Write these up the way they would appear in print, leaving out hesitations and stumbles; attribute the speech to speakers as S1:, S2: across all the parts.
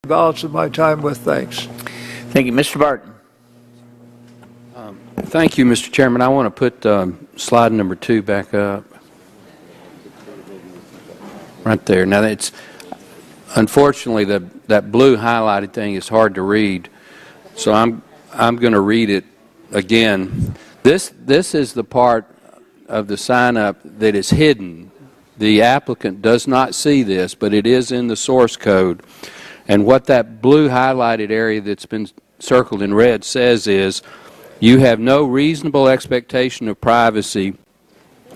S1: balance of my time with. Thanks.
S2: Thank you. Mr. Barton.
S3: Thank you, Mr. Chairman. I want to put slide number 2 back up. Right there. Now, it's unfortunately that blue highlighted thing is hard to read, so I'm going to read it again. This is the part of the sign-up that is hidden. The applicant does not see this, but it is in the source code. And what that blue highlighted area that's been circled in red says is, you have no reasonable expectation of privacy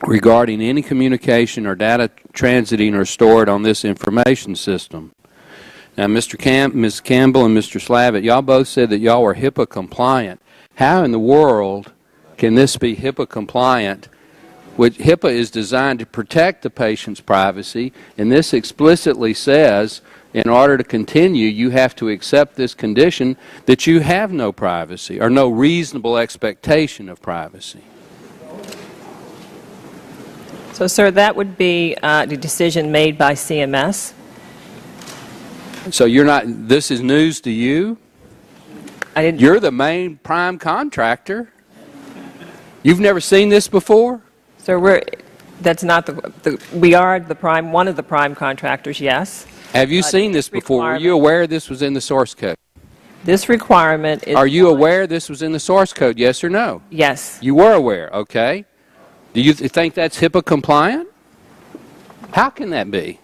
S3: regarding any communication or data transiting or stored on this information system. Now, Ms. Campbell and Mr. Slaavitt, y'all both said that y'all were HIPAA compliant. How in the world can this be HIPAA compliant? Which HIPAA is designed to protect the patient's privacy, and this explicitly says in order to continue, you have to accept this condition that you have no privacy or no reasonable expectation of privacy.
S4: So, sir, that would be the decision made by CMS.
S3: So you're not, this is news to you? You're the main prime contractor. You've never seen this before?
S4: Sir, that's not we are the prime, one of the prime contractors, yes.
S3: Have you seen this before? Were you aware this was in the source code?
S4: This requirement is...
S3: Are you aware this was in the source code, yes or no?
S4: Yes.
S3: You were aware, okay. Do you think that's HIPAA compliant? How can that be?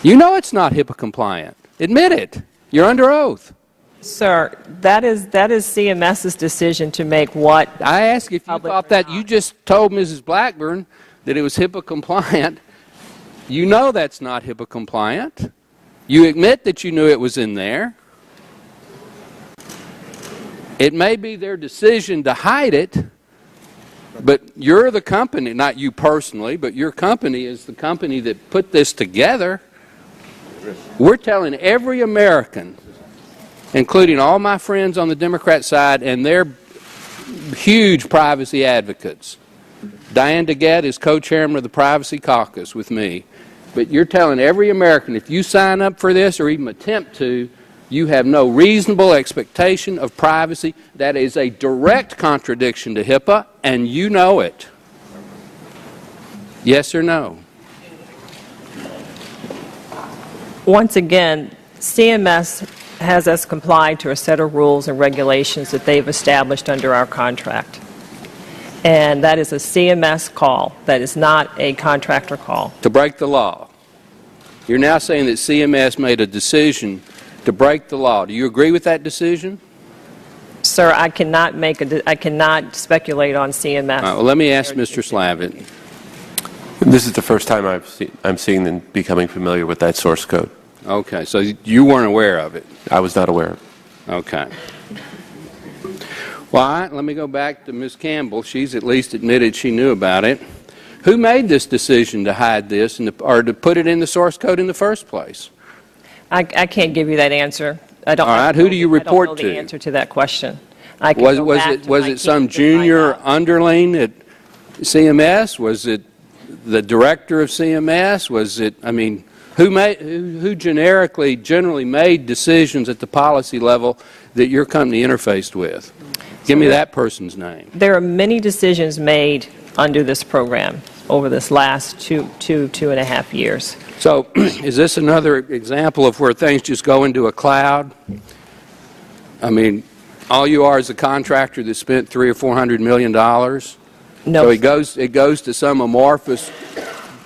S3: You know it's not HIPAA compliant. Admit it. You're under oath.
S4: Sir, that is CMS's decision to make what...
S3: I asked if you thought that. You just told Mrs. Blackburn that it was HIPAA compliant. You know that's not HIPAA compliant. You admit that you knew it was in there. It may be their decision to hide it, but you're the company, not you personally, but your company is the company that put this together. We're telling every American, including all my friends on the Democrat side, and they're huge privacy advocates. Diane DeGette is co-chairman of the Privacy Caucus with me. But you're telling every American, if you sign up for this or even attempt to, you have no reasonable expectation of privacy. That is a direct contradiction to HIPAA, and you know it. Yes or no?
S4: Once again, CMS has us comply to a set of rules and regulations that they've established under our contract. And that is a CMS call. That is not a contractor call.
S3: To break the law. You're now saying that CMS made a decision to break the law. Do you agree with that decision?
S4: Sir, I cannot I cannot speculate on CMS.
S3: All right, well, let me ask Mr. Slaavitt.
S5: This is the first time I'm seeing them becoming familiar with that source code.
S3: Okay, so you weren't aware of it?
S5: I was not aware of it. Okay.
S3: Well, let me go back to Ms. Campbell. She's at least admitted she knew about it. Who made this decision to hide this or to put it in the source code in the first place?
S4: I can't give you that answer. I don't.
S3: All right. Who do you report to?
S4: I don't know the answer to that question.
S3: Was it some junior underling at CMS? Was it the director of CMS? Was it? I mean, who generally made decisions at the policy level that your company interfaced with? Give me that person's name.
S4: There are many decisions made under this program over this last two and a half years.
S3: So is this another example of where things just go into a cloud? I mean, all you are is a contractor that spent $300 or $400 million.
S4: No.
S3: So it goes to some amorphous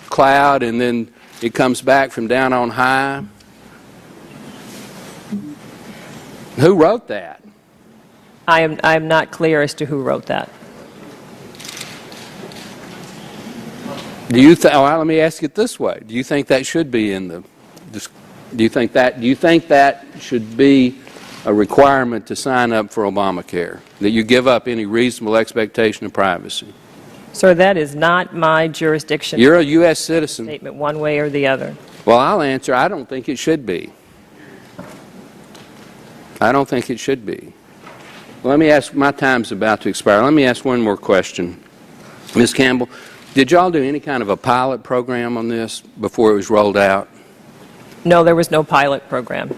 S3: cloud, and then it comes back from down on high. Who wrote that?
S4: I am not clear as to who wrote that.
S3: Do you well, let me ask it this way: do you think that should be in the? Do you think that should be a requirement to sign up for Obamacare? That you give up any reasonable expectation of privacy?
S4: Sir, that is not my jurisdiction.
S3: You're a U.S. citizen.
S4: Statement one way or the other.
S3: Well, I'll answer. I don't think it should be. I don't think it should be. Well, let me ask. My time's about to expire. Let me ask one more question, Ms. Campbell. Did y'all do any kind of a pilot program on this before it was rolled out?
S4: No, there was no pilot program.